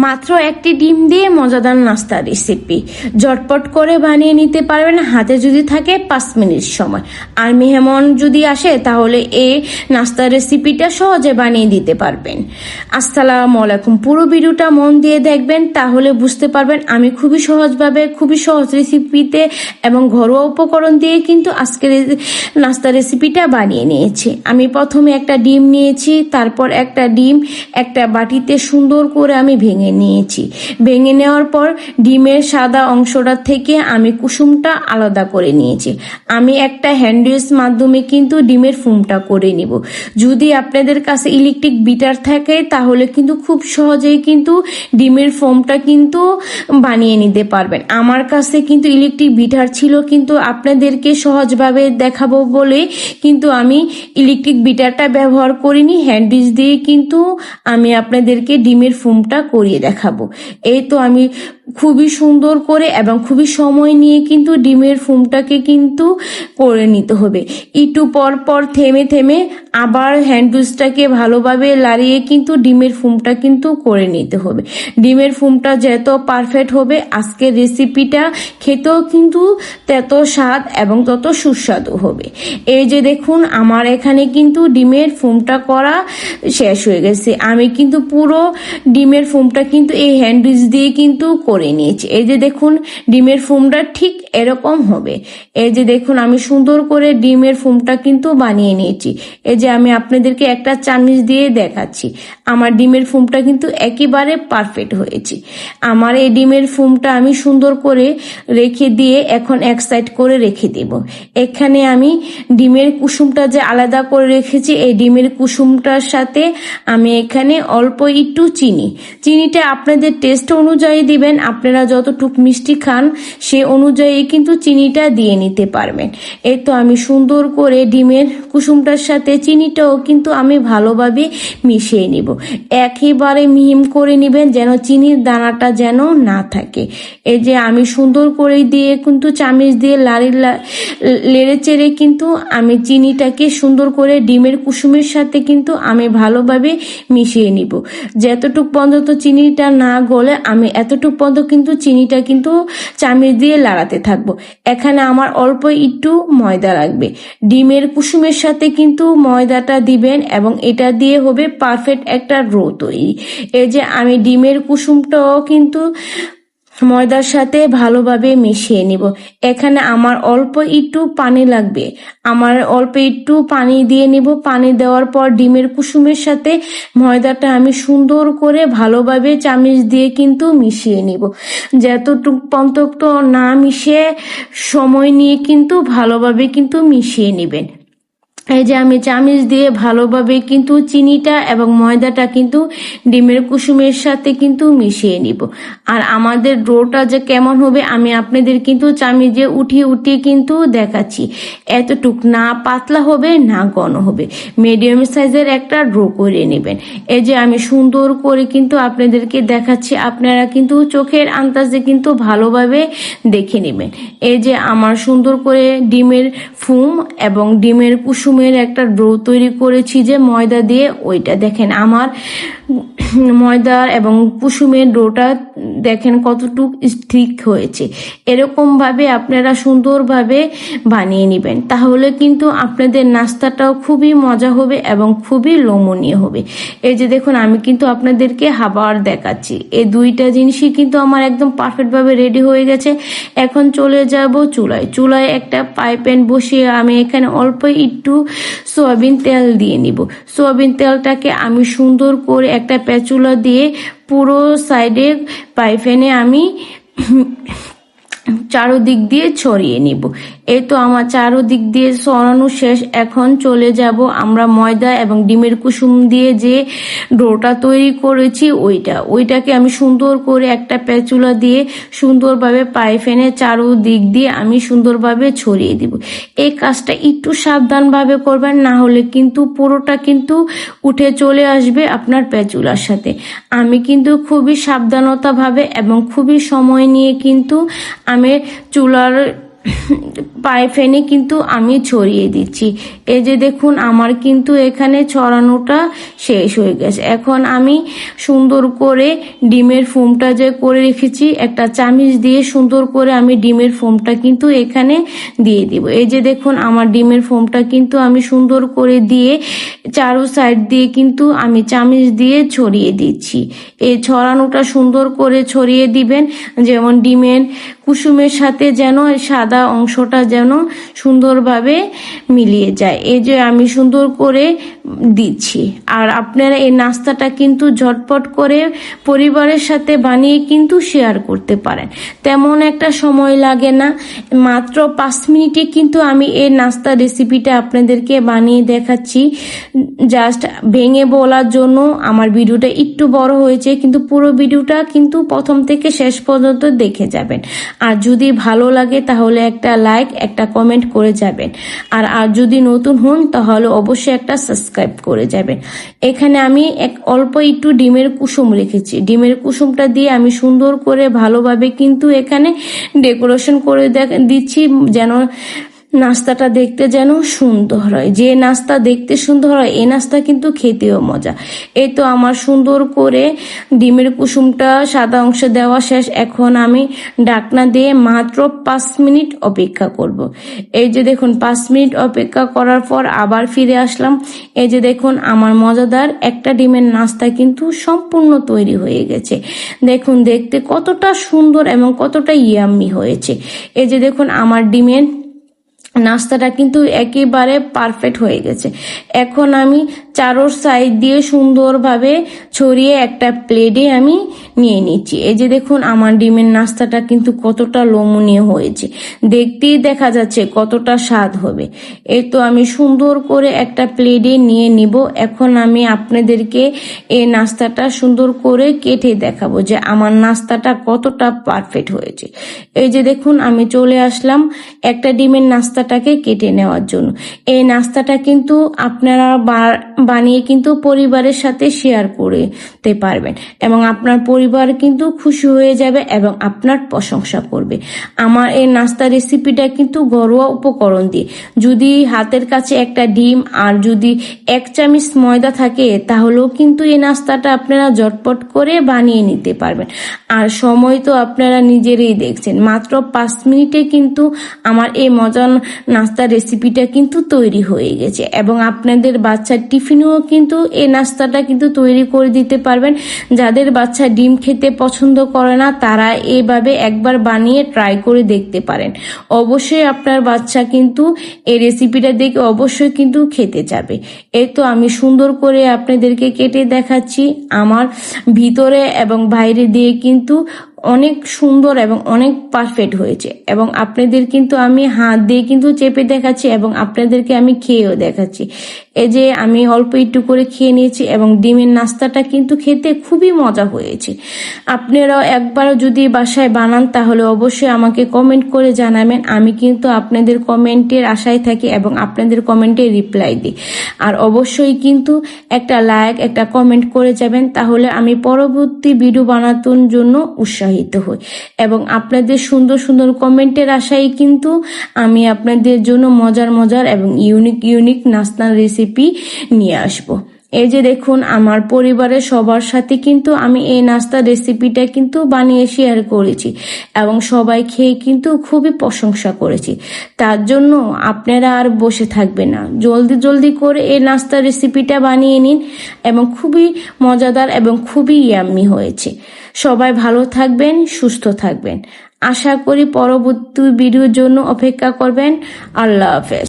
মাত্র একটি ডিম দিয়ে মজাদার নাস্তার রেসিপি ঝটপট করে বানিয়ে নিতে পারবেন হাতে যদি থাকে 5 মিনিট সময়। আর মেহমান যদি আসে তাহলে এই নাস্তার রেসিপিটা সহজে বানিয়ে দিতে পারবেন। আসসালামু আলাইকুম, পুরো ভিডিওটা মন দিয়ে দেখবেন, তাহলে বুঝতে পারবেন আমি খুবই সহজভাবে খুবই সহজ রেসিপিতে এবং ঘরোয়া উপকরণ দিয়ে কিন্তু আজকের নাস্তার রেসিপিটা বানিয়ে নিয়েছি। আমি প্রথমে একটা ডিম নিয়েছি, তারপর একটা ডিম একটা বাটিতে সুন্দর করে আমি ভেঙে নিয়েছি। ভেঙে নেওয়ার পর ডিমের সাদা অংশটা থেকে আমি কুসুমটা আলাদা করে নিয়েছি। আমি একটা হ্যান্ডউইচ মাধ্যমে কিন্তু ডিমের ফুমটা করে নিব। যদি আপনাদের কাছে ইলেকট্রিক বিটার থাকে তাহলে কিন্তু খুব সহজেই কিন্তু ডিমের ফোমটা কিন্তু বানিয়ে নিতে পারবেন। আমার কাছে কিন্তু ইলেকট্রিক বিটার ছিল, কিন্তু আপনাদেরকে সহজভাবে দেখাবো বলে কিন্তু আমি ইলেকট্রিক বিটারটা ব্যবহার করিনি। হ্যান্ডউইচ দিয়ে কিন্তু আমি আপনাদেরকে ডিমের ফোমটা করিয়ে দেখাবো। এই তো আমি খুবই সুন্দর করে এবং খুবই সময় নিয়ে কিন্তু ডিমের ফোমটাকে কিন্তু করে নিতে হবে। একটু পর পর থেমে থেমে আবার হ্যান্ডউইচটাকে ভালোভাবে লাড়িয়ে কিন্তু ডিমের ফোমটা কিন্তু করে নিতে হবে। ডিমের ফোমটা যত পারফেক্ট হবে আজকের রেসিপিটা খেতেও কিন্তু তত স্বাদ এবং তত সুস্বাদু হবে। এই যে দেখুন আমার এখানে কিন্তু ডিমের ফোমটা করা শেষ হয়ে গেছে। আমি কিন্তু পুরো ডিমের ফোমটা কিন্তু এই হ্যান্ডউইচ দিয়ে কিন্তু করে নিয়েছি। এই যে দেখুন ডিমের ফোমটা ঠিক এরকম হবে। এই যে দেখুন আমি সুন্দর করে ডিমের ফোমটা কিন্তু বানিয়ে নিয়েছি। এই যে আমি আপনাদেরকে একটা চামচ দিয়ে দেখাচ্ছি আমার ডিমের ফোমটা কিন্তু একেবারে পারফেক্ট হয়েছে। আমার এই ডিমের ফোমটা আমি সুন্দর করে রেখে দিয়ে এখন এক সাইড করে রেখে দেব। এখানে আমি ডিমের কুসুমটা যে আলাদা করে রেখেছি, এই ডিমের কুসুমটার সাথে আমি এখানে অল্প একটু চিনিটা আপনাদের টেস্ট অনুযায়ী দিবেন। আপনারা যতটুকু মিষ্টি খান সে অনুযায়ী কিন্তু চিনিটা দিয়ে নিতে পারবেন। এই তো আমি সুন্দর করে ডিমের কুসুমটার সাথে চিনিটাও কিন্তু আমি ভালোভাবে মিশিয়ে নিব। একেবারে মিহিম করে নিবেন যেন চিনির দানাটা যেন না থাকে। এই যে আমি সুন্দর করে দিয়ে কিন্তু চামচ দিয়ে লেড়ে চেড়ে কিন্তু আমি চিনিটাকে সুন্দর করে ডিমের কুসুমের সাথে কিন্তু আমি ভালোভাবে মিশিয়ে নিব। যতটুক পর্যন্ত চিনিটা না গলে আমি এতটুক পর্যন্ত কিন্তু চিনিটা কিন্তু চামচ দিয়ে লাড়াতে থাকবো। এখানে আমার অল্প একটু ময়দা লাগবে। ডিমের কুসুমের সাথে কিন্তু ময়দাটা দিবেন এবং এটা দিয়ে হবে পারফেক্ট একটা ডো তৈরি। এই যে আমি ডিমের কুসুমটাও কিন্তু ময়দার সাথে ভালোভাবে মিশিয়ে নিব। এখানে আমার অল্প একটু পানি লাগবে। আমার অল্প একটু পানি দিয়ে নিব। পানি দেওয়ার পর ডিমের কুসুমের সাথে ময়দাটা আমি সুন্দর করে ভালোভাবে চামচ দিয়ে কিন্তু মিশিয়ে নিব। যতটুকু পর্যন্ত না মিশিয়ে সময় নিয়ে কিন্তু ভালোভাবে কিন্তু মিশিয়ে নিবেন। এই যে আমি চামচ দিয়ে ভালোভাবে কিন্তু চিনিটা এবং ময়দাটা কিন্তু ডিমের কুসুমের সাথে কিন্তু মিশিয়ে নিব। আর আমাদের ডোটা যে কেমন হবে আমি আপনাদের কিন্তু চামচে উঠিয়ে উঠিয়ে কিন্তু দেখাচ্ছি। এতটুক না পাতলা হবে না ঘন হবে, মিডিয়াম সাইজের একটা ডো করে নেবেন। এই যে আমি সুন্দর করে কিন্তু আপনাদেরকে দেখাচ্ছি, আপনারা কিন্তু চোখের আন্দাজে কিন্তু ভালোভাবে দেখে নেবেন। এই যে আমার সুন্দর করে ডিমের ফুম এবং ডিমের কুসুম একটা ডো তৈরি করেছি যে ময়দা দিয়ে, ওইটা দেখেন আমার ময়দা এবং কুসুমের ডোটা দেখেন কতটুকু ঠিক হয়েছে। এরকম ভাবে আপনারা সুন্দরভাবে বানিয়ে নেবেন, তাহলে কিন্তু আপনাদের নাস্তাটাও খুবই মজা হবে এবং খুবই লোমনীয় হবে। এই যে দেখুন আমি কিন্তু আপনাদেরকে আবার দেখাচ্ছি। এই দুইটা জিনিসই কিন্তু আমার একদম পারফেক্ট ভাবে রেডি হয়ে গেছে। এখন চলে যাব চুলায় একটা ফ্রাই প্যান বসিয়ে আমি এখানে অল্প একটু সয়াবিন তেল দিয়ে নিব। সয়াবিন তেলটাকে আমি সুন্দর করে একটা প্যাচুলা দিয়ে পুরো সাইডে ফ্রাই প্যানে আমি চারোদিক দিয়ে ছড়িয়ে নিব। এই তো আমার চারোদিক দিয়ে ছড়ানো শেষ। এখন চলে যাব আমরা ময়দা এবং ডিমের কুসুম দিয়ে যে ডোটা তৈরি করেছি ওইটাকে আমি সুন্দর করে একটা প্যাচুলা দিয়ে সুন্দরভাবে ফ্রাই প্যানে চারোদিক দিয়ে আমি সুন্দরভাবে ছড়িয়ে দিব। এই কাজটা একটু সাবধানভাবে করবেন, না হলে কিন্তু পুরোটা কিন্তু উঠে চলে আসবে আপনার প্যাচুলার সাথে। আমি কিন্তু খুবই সাবধানতা ভাবে এবং খুবই সময় নিয়ে কিন্তু আমি চুলার ফ্যানে কিন্তু আমি ছড়িয়ে দিচ্ছি। এই যে দেখুন আমার কিন্তু এখানে ছড়ানোটা শেষ হয়ে গেছে। এখন আমি সুন্দর করে ডিমের ফোমটা যে করে রেখেছি একটা চামচ দিয়ে সুন্দর করে আমি ডিমের ফোমটা কিন্তু এখানে দিয়ে দিব। এই যে দেখুন আমার ডিমের ফোমটা কিন্তু আমি সুন্দর করে দিয়ে চারো সাইড দিয়ে কিন্তু আমি চামচ দিয়ে ছড়িয়ে দিচ্ছি। এই ছড়ানোটা সুন্দর করে ছড়িয়ে দিবেন, যেমন ডিমের কুসুমের সাথে যেন সাদা অংশটা যেন সুন্দরভাবে মিলিয়ে যায়। এই যে আমি সুন্দর করে দিচ্ছি। আর আপনারা এই নাস্তাটা কিন্তু ঝটপট করে পরিবারের সাথে বানিয়ে কিন্তু শেয়ার করতে পারেন, তেমন একটা সময় লাগে না, মাত্র 5 মিনিটে কিন্তু আমি এই নাস্তা রেসিপিটা আপনাদেরকে বানিয়ে দেখাচ্ছি। জাস্ট ভেঙে বলার জন্য আমার ভিডিওটা একটু বড় হয়েছে, কিন্তু পুরো ভিডিওটা কিন্তু প্রথম থেকে শেষ পর্যন্ত দেখে যাবেন। আর যদি ভালো লাগে তাহলে একটা লাইক একটা কমেন্ট করে যাবেন। আর যদি নতুন হন তাহলে অবশ্যই একটা সাবস্ক্রাইব করে যাবেন। এখানে আমি অল্প একটু ডিমের কুসুম রেখেছি। ডিমের কুসুমটা দিয়ে আমি সুন্দর করে ভালোভাবে কিন্তু এখানে ডেকোরেশন করে দিচ্ছি, যেন নাস্তাটা দেখতে যেন সুন্দর হয়। যে নাস্তা দেখতে সুন্দর হয় এই নাস্তা কিন্তু খেতেও মজা। এই তো আমার সুন্দর করে ডিমের কুসুমটা সাদা অংশে দেওয়া শেষ। এখন আমি ঢাকনা দিয়ে মাত্র 5 মিনিট অপেক্ষা করব। এই যে দেখুন 5 মিনিট অপেক্ষা করার পর আবার ফিরে আসলাম। এই যে দেখুন আমার মজাদার একটা ডিমের নাস্তা কিন্তু সম্পূর্ণ তৈরি হয়ে গেছে। দেখুন দেখতে কতটা সুন্দর এবং কতটা ইয়াম্মি হয়েছে। এই যে দেখুন আমার ডিমের নাস্তাটা কিন্তু একেবারে পারফেক্ট হয়ে গেছে। এখন আমি চারোর সাইড দিয়ে সুন্দরভাবে ছড়িয়ে একটা প্লেটে আমি নিয়ে নিচ্ছি। এই যে দেখুন আমার ডিমের নাস্তাটা কিন্তু কতটা লোমনীয় হয়েছে, দেখতেই দেখা যাচ্ছে কতটা স্বাদ হবে। এই তো আমি সুন্দর করে একটা প্লেটে নিয়ে নিব। এখন আমি আপনাদেরকে এই নাস্তাটা সুন্দর করে কেটে দেখাবো যে আমার নাস্তাটা কতটা পারফেক্ট হয়েছে। এই যে দেখুন আমি চলে আসলাম একটা ডিমের নাস্তাটাকে কেটে নেওয়ার জন্য। এই নাস্তাটা কিন্তু আপনারা বানিয়ে কিন্তু পরিবারের সাথে শেয়ার করতে পারবেন এবং আপনার পরিবার কিন্তু খুশি হয়ে যাবে এবং আপনার প্রশংসা করবে। আমার এই নাস্তা রেসিপিটা কিন্তু ঘরোয়া উপকরণ দিয়ে, যদি হাতের কাছে একটা ডিম আর যদি 1 চামচ ময়দা থাকে তাহলেও কিন্তু এই নাস্তাটা আপনারা ঝটপট করে বানিয়ে নিতে পারবেন। আর সময় তো আপনারা নিজেরাই দেখছেন, মাত্র 5 মিনিটে কিন্তু আমার এই মজার নাস্তা রেসিপিটা কিন্তু তৈরি হয়ে গেছে এবং আপনাদের বাচ্চার টিফিনেও কিন্তু এই নাস্তাটা কিন্তু তৈরি করে দিতে পারবেন। যাদের বাচ্চা ডিম খেতে পছন্দ করে না তারা এইভাবে একবার বানিয়ে ট্রাই করে দেখতে পারেন। অবশ্যই আপনার বাচ্চা কিন্তু এই রেসিপিটা দেখে অবশ্যই কিন্তু খেতে যাবে। এই তো আমি সুন্দর করে আপনাদেরকে কেটে দেখাচ্ছি। আমার ভিতরে এবং বাইরে দিয়ে কিন্তু অনেক সুন্দর এবং অনেক পারফেক্ট হয়েছে এবং আপনাদের কিন্তু আমি হাত দিয়ে কিন্তু চেপে দেখাচ্ছি এবং আপনাদেরকে আমি খেয়েও দেখাচ্ছি। এই যে আমি অল্প একটু করে খেয়ে নিয়েছি এবং ডিমের নাস্তাটা কিন্তু খেতে খুবই মজা হয়েছে। আপনারাও একবার যদি বাসায় বানান তাহলে অবশ্যই আমাকে কমেন্ট করে জানাবেন। আমি কিন্তু আপনাদের কমেন্টের আশায় থাকি এবং আপনাদের কমেন্টে রিপ্লাই দিই। আর অবশ্যই কিন্তু একটা লাইক একটা কমেন্ট করে যাবেন, তাহলে আমি পরবর্তী ভিডিও বানানোর জন্য উৎসাহিত হই এবং আপনাদের সুন্দর সুন্দর কমেন্টের আশায় কিন্তু আমি আপনাদের জন্য মজার মজার এবং ইউনিক নাস্তা রেসিপি নিয়ে আসবো। এই যে দেখুন আমার পরিবারের সবার সাথে কিন্তু আমি এই নাস্তা রেসিপিটা কিন্তু বানিয়ে শেয়ার করেছি এবং সবাই খেয়ে কিন্তু খুবই প্রশংসা করেছি। তার জন্য আপনারা আর বসে থাকবেন না, জলদি করে এই নাস্তা রেসিপিটা বানিয়ে নিন এবং খুবই মজাদার এবং খুবই ইয়াম্মি হয়েছে। সবাই ভালো থাকবেন, সুস্থ থাকবেন। আশা করি পরবর্তী ভিডিওর জন্য অপেক্ষা করবেন। আল্লাহ হাফেজ।